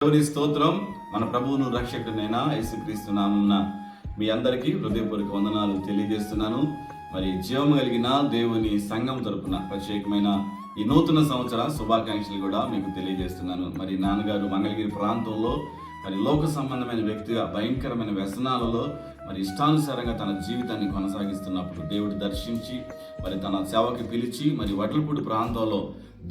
దేవుని స్తోత్రం. మన ప్రభువును రక్షకుడైన యేసుక్రీస్తు నామమున మీ అందరికీ హృదయపూర్వక వందనాలు తెలియజేస్తున్నాను. మరి జీవము కలిగిన దేవుని సంఘం తరపున ప్రత్యేకమైన ఈ నూతన సంవత్సర శుభాకాంక్షలు కూడా మీకు తెలియజేస్తున్నాను. మరి నాన్నగారు మంగళగిరి ప్రాంతంలో మరి లోక సంబంధమైన వ్యక్తిగా భయంకరమైన వ్యసనాలలో మరి ఇష్టానుసారంగా తన జీవితాన్ని కొనసాగిస్తున్నప్పుడు దేవుడు దర్శించి మరి తన సేవకి పిలిచి మరి వడ్లపూడి ప్రాంతంలో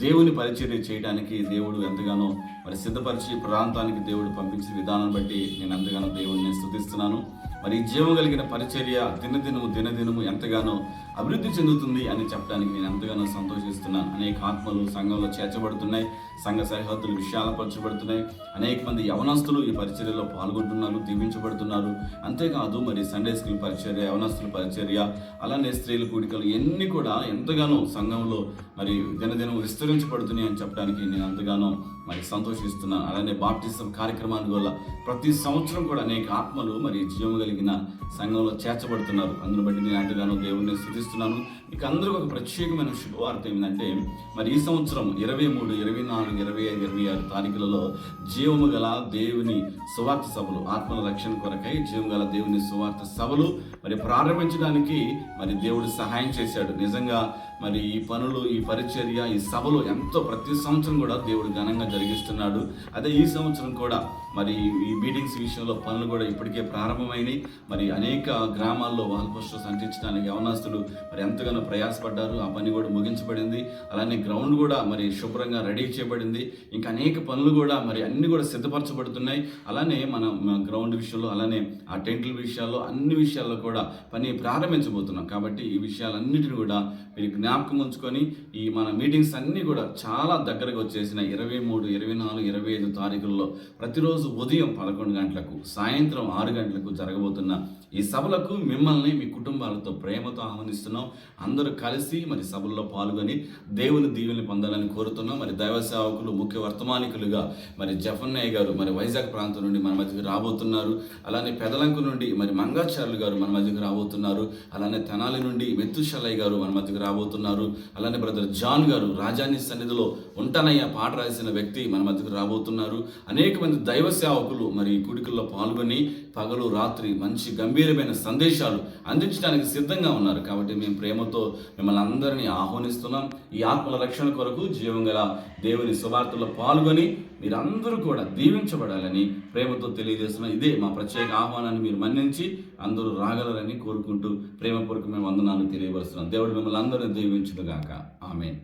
దేవుని పరిచర్య చేయడానికి దేవుడు ఎంతగానో మరి సిద్ధపరిచి ప్రాంతానికి దేవుడు పంపించిన విధానం బట్టి నేను ఎంతగానో దేవుడిని స్తుతిస్తున్నాను. మరి జీవం కలిగిన పరిచర్య దినదినము ఎంతగానో అభివృద్ధి చెందుతుంది అని చెప్పడానికి నేను ఎంతగానో సంతోషిస్తున్నాను. అనేక ఆత్మలు సంఘంలో చేర్చబడుతున్నాయి, సంఘ సరిహద్దులు విశాలపరచబడుతున్నాయి. అనేక మంది యవనస్తులు ఈ పరిచర్యలో పాల్గొంటున్నారు, దీవించబడుతున్నారు. అంతేకాదు మరి సండే స్కూల్ పరిచర్య, యవనస్తుల పరిచర్య, అలానే స్త్రీల కూడికలు ఇవన్నీ కూడా ఎంతగానో సంఘంలో మరి దినదినం విస్తరించబడుతున్నాయి అని చెప్పడానికి నేను ఎంతగానో మరి సంతోషిస్తున్నాను. అలానే బాప్టిజం కార్యక్రమాన్ని వల్ల ప్రతి సంవత్సరం కూడా అనేక ఆత్మలు మరి జీవం కలిగిన సంఘంలో చేర్చబడుతున్నారు. అందును బట్టి నేను ఎంతగానో దేవుడిని స్తుతిస్తున్నాను. ఇక అందరికీ ఒక ప్రత్యేకమైన శుభవార్త ఏంటంటే మరి ఈ సంవత్సరం 23, 24, 25, 26 తారీఖులలో జీవము గల దేవుని సువార్త సభలు, ఆత్మల రక్షణ కొరకై జీవము గల దేవుని సువార్త సభలు మరి ప్రారంభించడానికి మరి దేవుడు సహాయం చేశాడు. నిజంగా మరి ఈ పనులు, ఈ పరిచర్య, ఈ సభలు ఎంతో ప్రతి సంవత్సరం కూడా దేవుడు ఘనంగా జరిగిస్తున్నాడు. అదే ఈ సంవత్సరం కూడా మరి ఈ మీటింగ్స్ విషయంలో పనులు కూడా ఇప్పటికే ప్రారంభమైనవి. మరి అనేక గ్రామాల్లో వాల్ పోస్టర్స్ అంటించడానికి యవనస్తులు మరి ఎంతగానో ప్రయాసపడ్డారు. ఆ పని కూడా ముగించబడింది. అలానే గ్రౌండ్ కూడా మరి శుభ్రంగా రెడీ చేయబడింది. ఇంకా అనేక పనులు కూడా మరి అన్ని కూడా సిద్ధపరచబడుతున్నాయి. అలానే మన గ్రౌండ్ విషయంలో, అలానే ఆ టెంట్ల విషయాల్లో, అన్ని విషయాల్లో కూడా పని ప్రారంభించబోతున్నాం. కాబట్టి ఈ విషయాలన్నిటిని కూడా మీరు జ్ఞాపకం ఉంచుకొని ఈ మన మీటింగ్స్ అన్నీ కూడా చాలా దగ్గరకు వచ్చేసిన 23, 24, 25 తారీఖుల్లో ప్రతిరోజు ఉదయం 11 గంటలకు, సాయంత్రం 6 గంటలకు జరగబోతున్న ఈ సభలకు మిమ్మల్ని మీ కుటుంబాలతో ప్రేమతో ఆహ్వానిస్తున్నాం. అందరూ కలిసి మరి సభల్లో పాల్గొని దేవుని దీవెని పొందాలని కోరుతున్నాం. మరి దైవ సేవకులు, ముఖ్య వర్తమానికులుగా మరి జఫన్నయ్య గారు మరి వైజాగ్ ప్రాంతం నుండి మన మధ్యకు రాబోతున్నారు. అలానే పెదలంకు నుండి మరి మంగాచార్యులు గారు మన మధ్యకు రాబోతున్నారు. అలానే తెనాలి నుండి మెత్తుశలయ్య గారు మన మధ్యకు రాబోతున్నారు. అలానే బ్రదర్ జాన్ గారు రాజాని సన్నిధిలో ఉంటానయ్య పాట రాసిన వ్యక్తి మన మధ్యకు రాబోతున్నారు. అనేక మంది దైవ సేవకులు మరి ఈ కూడికల్లో పాల్గొని పగలు రాత్రి మంచి గంభీరమైన సందేశాలు అందించడానికి సిద్ధంగా ఉన్నారు. కాబట్టి మేము ప్రేమతో మిమ్మల్ని అందరినీ ఆహ్వానిస్తున్నాం. ఈ ఆత్మల రక్షణ కొరకు జీవం గల దేవుని సువార్తలో పాల్గొని మీరందరూ కూడా దీవించబడాలని ప్రేమతో తెలియజేస్తున్నాం. ఇదే మా ప్రత్యేక ఆహ్వానాన్ని మీరు మన్నించి అందరూ రాగలరని కోరుకుంటూ ప్రేమపూర్వకమైన వందనాలు తెలియపరుస్తున్నాం. దేవుడు మిమ్మల్ని అందరినీ దీవించును గాక. ఆమేన్.